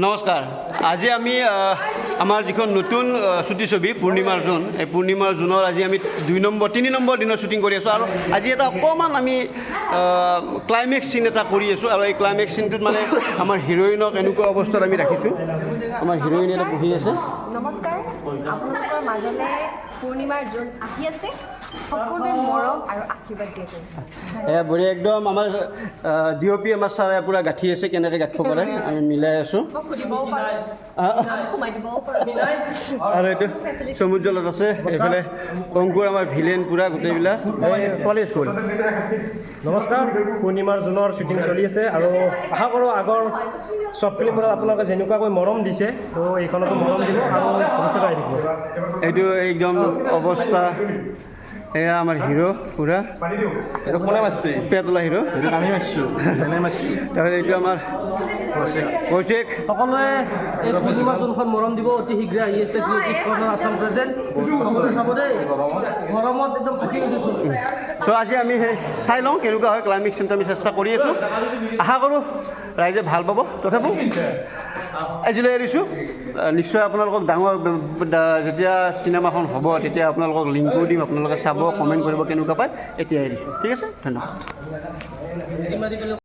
নমস্কাৰ আজি আমি আমাৰ যিখন নতুন ছুটি ছবি পূৰ্ণিমাৰ জোন এই পূৰ্ণিমাৰ জোনৰ আজি আমি 3 নম্বৰ দিনৰ শ্বুটিং কৰি আছোঁ আৰু আজি এটা অকণমান আমি ক্লাইমেক্স চিন এটা কৰি আছোঁ আৰু এই ক্লাইমেক্স চিনটোত মানে আমাৰ হিৰোইনক এনেকুৱা অৱস্থাত আমি ৰাখিছোঁ আমাৰ হিৰোইন এটা বহি আছে নমস্কাৰ আপোনালোকৰ মাজলৈ পূৰ্ণিমাৰ জোন আহি আছে সকলোৱে মৰম আৰু আশীৰ্বাদ দিয়ে বঢ়িয়া একদম আমাৰ DOP আমাৰ ছাৰে পূৰা গাঁঠি আছে কেনেকৈ গাঁঠিব পাৰে আমি মিলাই আছোঁ আৰু এইটো সমুজ্জ্বলত আছে এইফালে অংকুৰ আমাৰ ভিলেন পূৰা গোটেইবিলাক ছোৱালী স্কুল নমস্কাৰ পূৰ্ণিমাৰ জোনৰ শ্বুটিং চলি আছে আৰু আশা কৰোঁ আগৰ চব ফিল্মত আপোনালোকে যেনেকুৱাকৈ মৰম দিছে তো এইখনতো মৰম দিব আৰু ভৱিষ্যতে আহি থাকিব এইটো একদম অৱস্থা এয়া আমাৰ হিৰো পূৰা এইটো কোনে মাৰিছে পেটলা হিৰো এইটো আমি মাৰিছোঁ এনে মাৰিছোঁ তাৰপিছত এইটো আমাৰ কৌশিক সকলোৱে এই পূৰ্ণিমাৰ জোনখন মৰম দিব অতি শীঘ্ৰে আহি আছে ক্ৰিয়েটিভ কৰ্ণাৰ আছাম প্ৰেজেণ্ট সকলোৱে চাব দেই গৰমত একদম ফাটি গৈছোঁ চ' আজি আমি সেই চাই লওঁ কেনেকুৱা হয় ক্লাইমেক্স চিনটো আমি চেষ্টা কৰি আছোঁ আশা কৰোঁ ৰাইজে ভাল পাব তথাপিও আজিলৈ এৰিছোঁ নিশ্চয় আপোনালোকক ডাঙৰ যেতিয়া চিনেমাখন হ'ব তেতিয়া আপোনালোকক লিংকো দিম আপোনালোকে চাব কমেণ্ট কৰিব কেনেকুৱা পায় এতিয়া এৰিছোঁ ঠিক আছে ধন্যবাদ